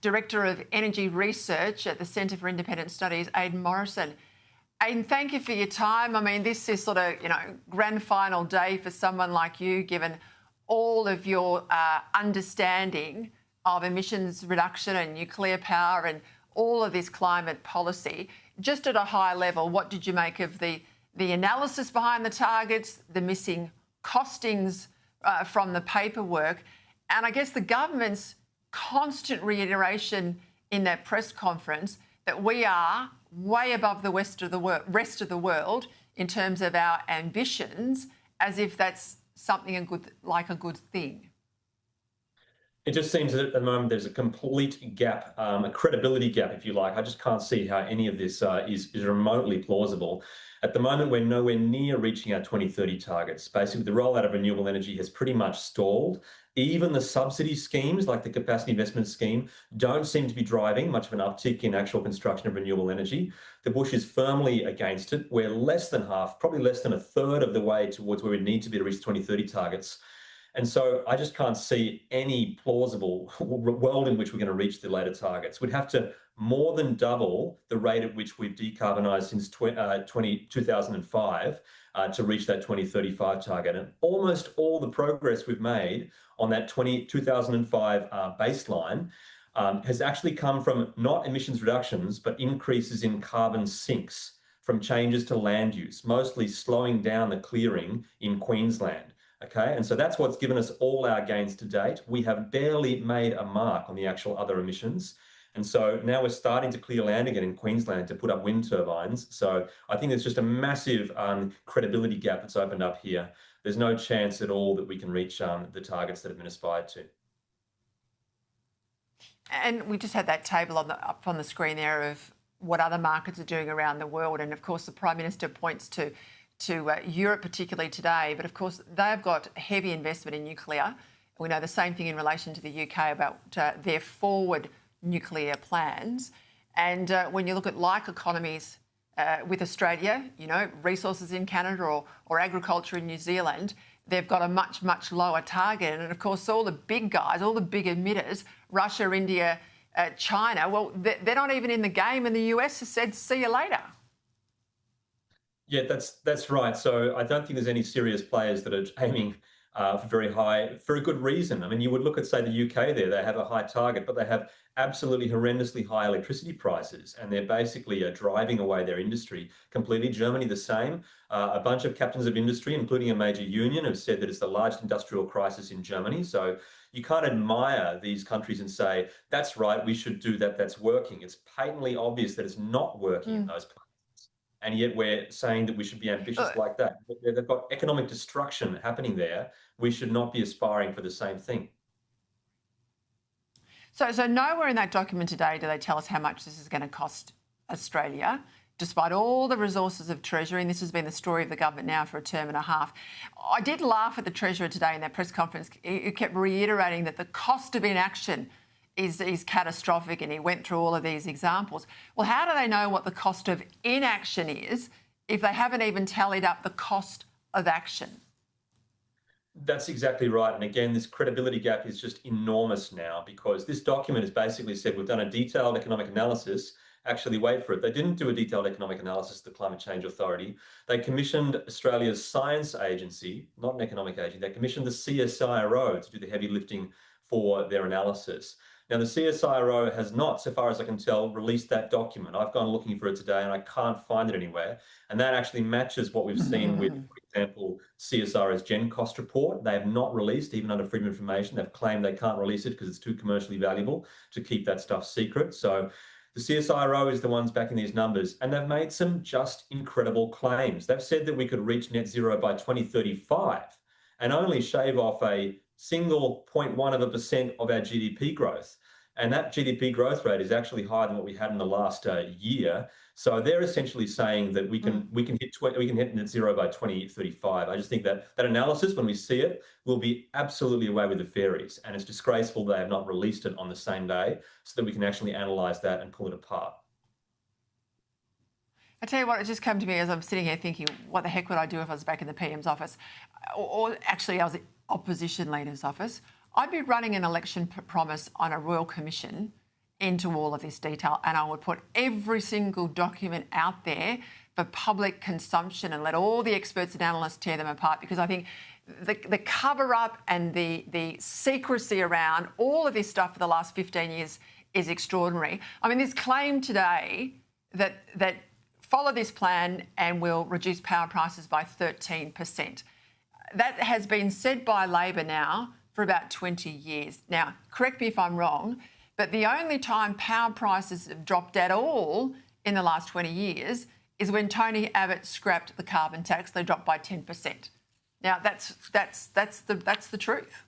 Director of Energy Research at the Centre for Independent Studies, Aidan Morrison. Aidan, thank you for your time. I mean, this is sort of, grand final day for someone like you, given all of your understanding of emissions reduction and nuclear power and all of this climate policy. Just at a high level, what did you make of the analysis behind the targets, the missing costings from the paperwork, and I guess the government's constant reiteration in that press conference that we are way above the rest of the world in terms of our ambitions, as if that's something a good thing? It just seems that at the moment there's a complete gap, a credibility gap, if you like. I just can't see how any of this is remotely plausible. At the moment, we're nowhere near reaching our 2030 targets. Basically, the rollout of renewable energy has pretty much stalled. Even the subsidy schemes, like the capacity investment scheme, don't seem to be driving much of an uptick in actual construction of renewable energy. The Bush is firmly against it. We're less than half, probably less than a third of the way towards where we need to be to reach 2030 targets. And so I just can't see any plausible world in which we're going to reach the later targets. We'd have to more than double the rate at which we've decarbonised since 2005 to reach that 2035 target. And almost all the progress we've made on that 2005 baseline has actually come from not emissions reductions, but increases in carbon sinks from changes to land use, mostly slowing down the clearing in Queensland. Okay, and so that's what's given us all our gains to date. We have barely made a mark on the actual other emissions. And so now we're starting to clear land again in Queensland to put up wind turbines. So I think there's just a massive credibility gap that's opened up here. There's no chance at all that we can reach the targets that have been aspired to. And we just had that table up on the screen there of what other markets are doing around the world. And of course, the Prime Minister points to Europe particularly today, but of course they've got heavy investment in nuclear. We know the same thing in relation to the UK about their forward nuclear plans. And when you look at like economies with Australia, resources in Canada or agriculture in New Zealand, they've got a much, much lower target. And of course, all the big guys, all the big emitters, Russia, India, China, well, they're not even in the game, and the US has said, see you later. Yeah, that's right. So I don't think there's any serious players that are aiming for very high for a good reason. I mean, you would look at, say, the UK there, they have a high target, but they have absolutely horrendously high electricity prices, and they're basically driving away their industry completely. Germany, the same. A bunch of captains of industry, including a major union, have said that it's the largest industrial crisis in Germany. So you can't admire these countries and say, that's right, we should do that, that's working. It's patently obvious that it's not working in those places. And yet we're saying that we should be ambitious like that. They've got economic destruction happening there. We should not be aspiring for the same thing. So nowhere in that document today do they tell us how much this is going to cost Australia, despite all the resources of Treasury. And this has been the story of the government now for a term and a half. I did laugh at the Treasurer today in that press conference. He kept reiterating that the cost of inaction is catastrophic, and he went through all of these examples. Well, how do they know what the cost of inaction is if they haven't even tallied up the cost of action? That's exactly right. And again, this credibility gap is just enormous now, because this document has basically said we've done a detailed economic analysis. Actually, wait for it. They didn't do a detailed economic analysis, the Climate Change Authority. They commissioned Australia's science agency, not an economic agency. They commissioned the CSIRO to do the heavy lifting for their analysis. Now, the CSIRO has not, so far as I can tell, released that document. I've gone looking for it today and I can't find it anywhere. And that actually matches what we've seen with, for example, CSIRO's Gen Cost report. They have not released, even under freedom of information. They've claimed they can't release it because it's too commercially valuable to keep that stuff secret. So the CSIRO is the ones backing these numbers, and they've made some just incredible claims. They've said that we could reach net zero by 2035 and only shave off a single 0.1% of our GDP growth. And that GDP growth rate is actually higher than what we had in the last year. So they're essentially saying that we can hit net zero by 2035. I just think that analysis, when we see it, will be absolutely away with the fairies. And it's disgraceful they have not released it on the same day so that we can actually analyse that and pull it apart. I tell you what, it just came to me as I'm sitting here thinking, what the heck would I do if I was back in the PM's office? Or actually, I was in opposition leader's office. I'd be running an election promise on a royal commission into all of this detail, and I would put every single document out there for public consumption and let all the experts and analysts tear them apart, because I think the cover-up and the secrecy around all of this stuff for the last 15 years is extraordinary. I mean, this claim today that follow this plan and we'll reduce power prices by 13%. That has been said by Labor now for about 20 years. Now, correct me if I'm wrong, but the only time power prices have dropped at all in the last 20 years is when Tony Abbott scrapped the carbon tax. They dropped by 10%. Now, that's the truth.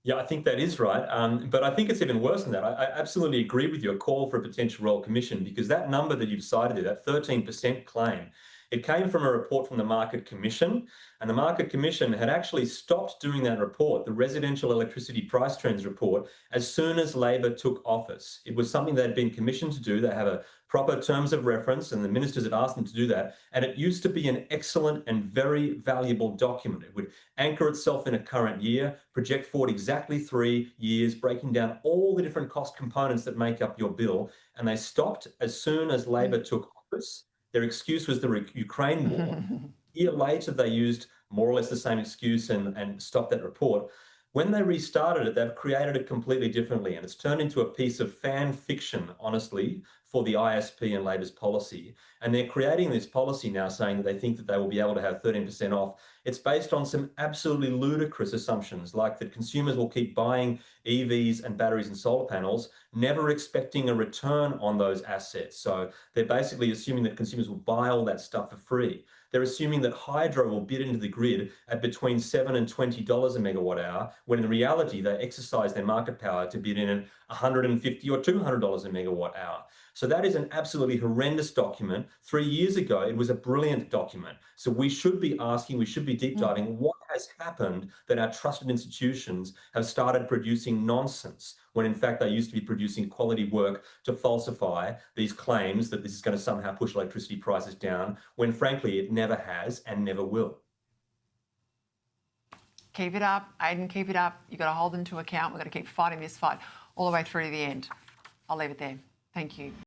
Yeah, I think that is right. But I think it's even worse than that. I absolutely agree with you, a call for a potential royal commission, because that number that you've cited there, that 13% claim, it came from a report from the Market Commission, and the Market Commission had actually stopped doing that report, the Residential Electricity Price Trends report, as soon as Labor took office. It was something they'd been commissioned to do. They have a proper terms of reference, and the ministers had asked them to do that. And it used to be an excellent and very valuable document. It would anchor itself in a current year, project forward exactly 3 years, breaking down all the different cost components that make up your bill. And they stopped as soon as Labor took office. Their excuse was the Ukraine war. A year later, they used more or less the same excuse and stopped that report. When they restarted it, they've created it completely differently, and it's turned into a piece of fan fiction, honestly, for the ISP and Labor's policy. And they're creating this policy now saying that they think that they will be able to have 13% off. It's based on some absolutely ludicrous assumptions, like that consumers will keep buying EVs and batteries and solar panels, never expecting a return on those assets. So they're basically assuming that consumers will buy all that stuff for free. They're assuming that hydro will bid into the grid at between $7 and $20 a megawatt hour, when in reality they exercise their market power to bid in at $150 or $200 a megawatt hour. So that is an absolutely horrendous document. 3 years ago, it was a brilliant document. So we should be asking, we should be deep diving, what has happened that our trusted institutions have started producing nonsense, when in fact they used to be producing quality work to falsify these claims that this is going to somehow push electricity prices down, when frankly it never has and never will. Keep it up, Aidan, keep it up. You've got to hold them to account. We've got to keep fighting this fight all the way through to the end. I'll leave it there. Thank you.